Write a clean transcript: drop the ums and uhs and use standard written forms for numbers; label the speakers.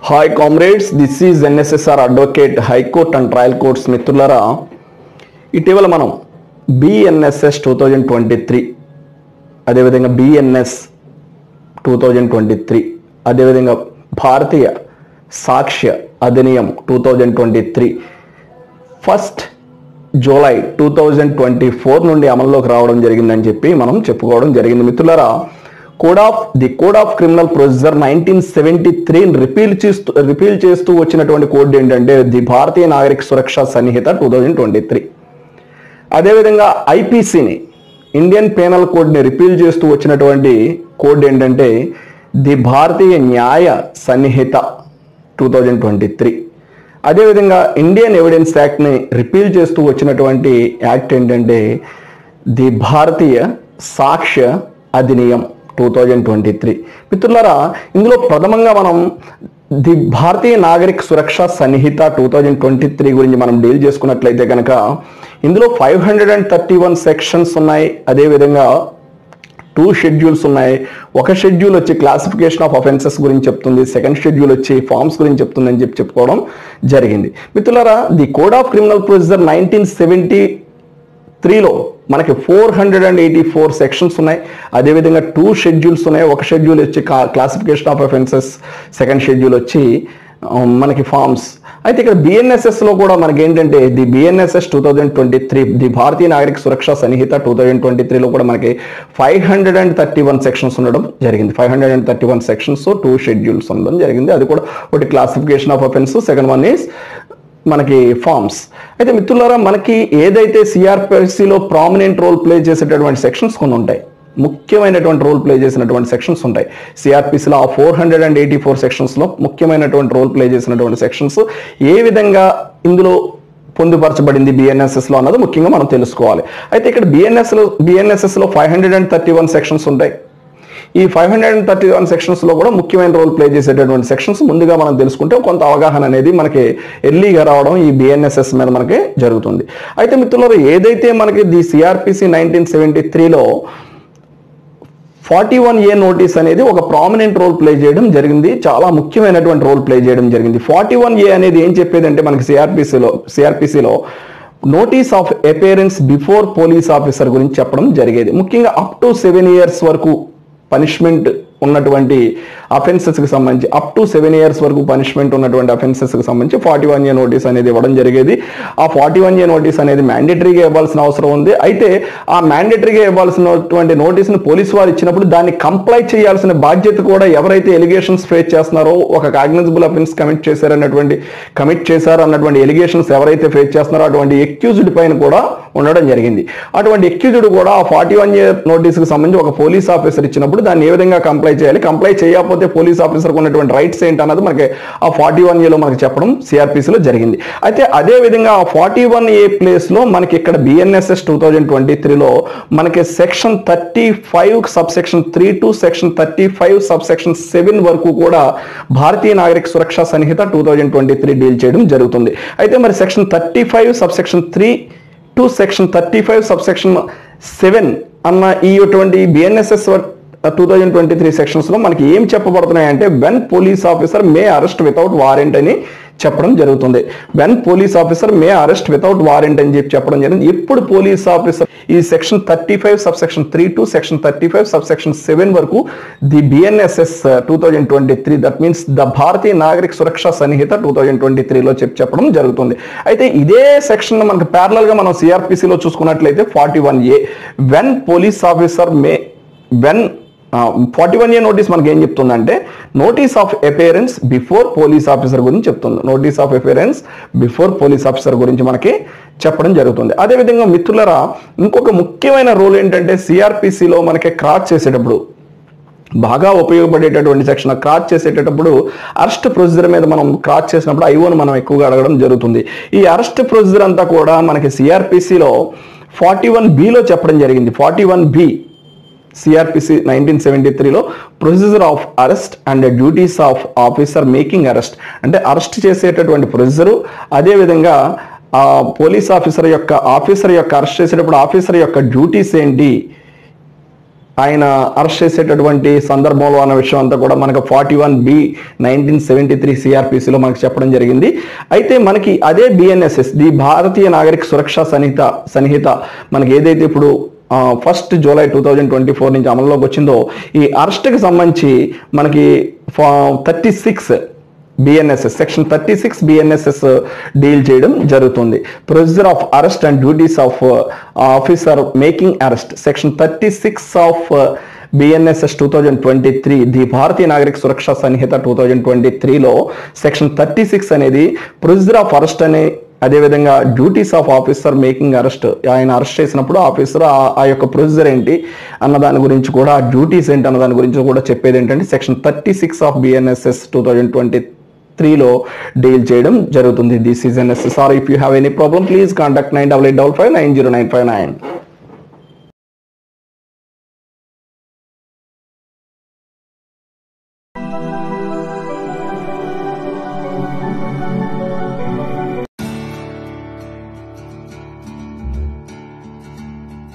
Speaker 1: Hi comrades, this is NSSR advocate high court and trial courts. మిత్రులారా, ఇటీవల మనం BNSS 2023, అదేవిధంగా బిఎన్ఎస్ 2023, అదేవిధంగా భారతీయ సాక్ష్య అధినియం 2023 1 జూలై 2024 నుండి అమల్లోకి రావడం జరిగిందని చెప్పి మనం చెప్పుకోవడం జరిగింది. మిత్రులారా, code of criminal procedure 1973 repeal చేస్తూ వచ్చినటువంటి కోడ్ ఏంటంటే ది భారతీయ నాగరిక సురక్ష సన్నిహిత 2023. అదేవిధంగా ఐపీసీని, ఇండియన్ పేనల్ కోడ్ని రిపీల్ చేస్తూ వచ్చినటువంటి కోడ్ ఏంటంటే ది భారతీయ న్యాయ సన్నిహిత 2023. అదేవిధంగా ఇండియన్ ఎవిడెన్స్ యాక్ట్ని రిపీల్ చేస్తూ వచ్చినటువంటి యాక్ట్ ఏంటంటే ది భారతీయ సాక్ష్య అధినియం 2023. మిత్రులారా, ఇందులో ప్రథమంగా మనం ది భారతీయ నాగరిక సురక్ష సన్నిహిత 2023 గురించి మనం డీల్ చేసుకున్నట్లయితే కనుక ఇందులో 531 సెక్షన్స్ ఉన్నాయి. అదేవిధంగా 2 షెడ్యూల్స్ ఉన్నాయి. ఒక షెడ్యూల్ వచ్చి క్లాసిఫికేషన్ ఆఫ్ అఫెన్సెస్ గురించి చెప్తుంది, సెకండ్ షెడ్యూల్ వచ్చి ఫార్మ్స్ గురించి చెప్తుంది అని చెప్పుకోవడం జరిగింది. మిత్రులారా, the code of criminal procedure 1973లో మనకి 484 సెక్షన్స్ ఉన్నాయి. అదేవిధంగా 2 షెడ్యూల్స్ ఉన్నాయి. ఒక షెడ్యూల్ వచ్చి classification of offences, second schedule వచ్చి మనకి ఫార్మ్స్. అయితే ఇక్కడ బిఎన్ఎస్ఎస్లో కూడా మనకి ఏంటంటే the BNSS 2023, the Bharatiya Nagarik Suraksha సన్నిహిత 2023లో కూడా మనకి 531 సెక్షన్స్ ఉండడం జరిగింది. 531 సెక్షన్స్, 2 షెడ్యూల్స్ ఉండడం జరిగింది. అది కూడా ఒకటి classification of offence, second one is మనకి ఫార్మ్స్. అయితే మిత్రులారా, మనకి ఏదైతే సిఆర్పిసిలో ప్రామినెంట్ రోల్ ప్లే చేసేటటువంటి సెక్షన్స్ కొన్ని ఉంటాయి, ముఖ్యమైనటువంటి రోల్ ప్లే చేసినటువంటి సెక్షన్స్ ఉంటాయి. సిఆర్పిసిలో ఆ 484 సెక్షన్స్లో ముఖ్యమైనటువంటి రోల్ ప్లే చేసినటువంటి సెక్షన్స్ ఏ విధంగా ఇందులో పొందుపరచబడింది బిఎన్ఎస్ఎస్లో అన్నది ముఖ్యంగా మనం తెలుసుకోవాలి. అయితే ఇక్కడ బిఎన్ఎస్ఎస్లో 531 సెక్షన్స్ ఉంటాయి. ఈ 531 సెక్షన్స్లో కూడా ముఖ్యమైన రోల్ ప్లే చేసేటటువంటి సెక్షన్స్ ముందుగా మనం తెలుసుకుంటే కొంత అవగాహన అనేది మనకి ఎర్లీగా రావడం ఈ బిఎన్ఎస్ఎస్ మీద మనకి జరుగుతుంది. అయితే మిత్రులారా, ఏదైతే మనకి ది సిఆర్పిసి 1973లో 41A నోటీస్ అనేది ఒక ప్రామినెంట్ రోల్ ప్లే చేయడం జరిగింది, చాలా ముఖ్యమైనటువంటి రోల్ ప్లే చేయడం జరిగింది. 41A అనేది ఏం చెప్పేదంటే మనకి సిఆర్పిసిలో notice of appearance before police officer గురించి చెప్పడం జరిగేది. ముఖ్యంగా అప్ టు 7 years వరకు పనిష్మెంట్ ఉన్నటువంటి అఫెన్సెస్కి సంబంధించి, అప్ టు 7 years వరకు పనిష్మెంట్ ఉన్నటువంటి అఫెన్సెస్కి సంబంధించి 41A నోటీస్ అనేది ఇవ్వడం జరిగేది. ఆ 41A నోటీస్ అనేది మ్యాండేటరీగా ఇవ్వాల్సిన అవసరం ఉంది. అయితే ఆ మ్యాండేటరీగా ఇవ్వాల్సినటువంటి నోటీస్ని పోలీసు వారు ఇచ్చినప్పుడు దాన్ని కంప్లై చేయాల్సిన బాధ్యత కూడా ఎవరైతే ఎలిగేషన్స్ ఫేస్ చేస్తున్నారో, ఒక కాగ్నిజబుల్ అఫెన్స్ కమిట్ చేశారన్నటువంటి ఎలిగేషన్స్ ఎవరైతే ఫేస్ చేస్తున్నారో అటువంటి ఎక్యూజ్డ్ పైన కూడా ఉండడం జరిగింది. అటువంటి ఎక్యూజ్డ్ కూడా ఆ 41A నోటీస్కి సంబంధించి ఒక పోలీస్ ఆఫీసర్ ఇచ్చినప్పుడు దాన్ని ఏ విధంగా కంప్లై చేయాలి, కంప్లై చేయకపోతే పోలీస్ ఆఫీసర్కి ఉన్నటువంటి రైట్స్ ఏంటి అన్నది మనకి ఆ 41Aలో మనకి చెప్పడం సిఆర్పిసిలో జరిగింది. అయితే అదే విధంగా ఆ 41A ప్లేస్లో మనకి ఇక్కడ బిఎన్ఎస్ఎస్ 2023లో మనకి section 35 subsection 3 to section 35 subsection 7 వరకు కూడా భారతీయ నాగరిక సురక్ష సన్నిహిత 2023 డీల్ చేయడం జరుగుతుంది. అయితే మరి section 35 subsection 3 to section 35 subsection 7 అన్న ఈ బిఎన్ఎస్ఎస్ 2023 సెక్షన్స్లో మనకి ఏం చెప్పబడుతున్నాయంటే when police officer may arrest without warrant అని చెప్పడం జరుగుతుంది. When police officer may arrest without warrant అని చెప్పడం జరిగింది. ఎప్పుడు పోలీస్ ఆఫీసర్ ఈ section 35 subsection 3 to section 35 subsection 7 వరకు the BNSS 2023, that means the Bharatiya Nagarik Suraksha సన్నిహిత 2023లో చెప్పడం జరుగుతుంది. అయితే ఇదే సెక్షన్ మనకి ప్యారలల్ గా మనం సిఆర్పిసిలో చూసుకున్నట్లయితే 41A when police officer May 41A notice మనకి ఏం చెప్తుందంటే notice of appearance before police officer గురించి చెప్తుంది. Notice of appearance before police officer గురించి మనకి చెప్పడం జరుగుతుంది. అదేవిధంగా మిత్రులరా, ఇంకొక ముఖ్యమైన రోల్ ఏంటంటే సిఆర్పిసిలో మనకి క్రాచ్ చేసేటప్పుడు బాగా ఉపయోగపడేటటువంటి సెక్షన్, క్రాచ్ చేసేటప్పుడు అరెస్ట్ ప్రొసీజర్ మీద మనం క్రాచ్ చేసినప్పుడు ఐఓను మనం ఎక్కువగా అడగడం జరుగుతుంది. ఈ అరెస్ట్ ప్రొసీజర్ అంతా కూడా మనకి సిఆర్పిసిలో 41Bలో చెప్పడం జరిగింది. 41B సిఆర్పిసి 1973లో procedure of arrest and duties of officer making arrest, అంటే అరెస్ట్ చేసేటటువంటి ప్రొసీజరు, అదేవిధంగా ఆ పోలీస్ ఆఫీసర్ యొక్క అరెస్ట్ చేసేటప్పుడు ఆఫీసర్ యొక్క డ్యూటీస్ ఏంటి, ఆయన అరెస్ట్ చేసేటటువంటి సందర్భంలో అన్న విషయం అంతా కూడా మనకు 41B 1973 సిఆర్పిసిలో మనకు చెప్పడం జరిగింది. అయితే మనకి అదే బిఎన్ఎస్ఎస్, ది భారతీయ నాగరిక సురక్షా సంహిత మనకి ఏదైతే ఇప్పుడు 1 జూలై 2024 నుంచి అమల్లోకి వచ్చిందో, ఈ అరెస్ట్కి సంబంధించి మనకి 36 బిఎన్ఎస్ఎస్ సెక్షన్ 36 బిఎన్ఎస్ఎస్ డీల్ చేయడం జరుగుతుంది. Procedure of arrest and duties of officer making arrest, section 36 of BNSS 2023, the Bharatiya Nagarik Suraksha Samhita 2023లో section 36 అనేది ప్రొసీజర్ ఆఫ్ అరెస్ట్ అనే, అదేవిధంగా duties of officer making arrest, ఆయన అరెస్ట్ చేసినప్పుడు ఆఫీసర్ ఆ యొక్క ప్రొసీజర్ ఏంటి అన్న దాని గురించి కూడా, డ్యూటీస్ ఏంటి అన్న దాని గురించి కూడా చెప్పేది ఏంటంటే సెక్షన్ 36 ఆఫ్ బిఎన్ఎస్ఎస్ 2023లో డీల్ చేయడం జరుగుతుంది. This is N SSR. If you have any problem please contact 9885590959.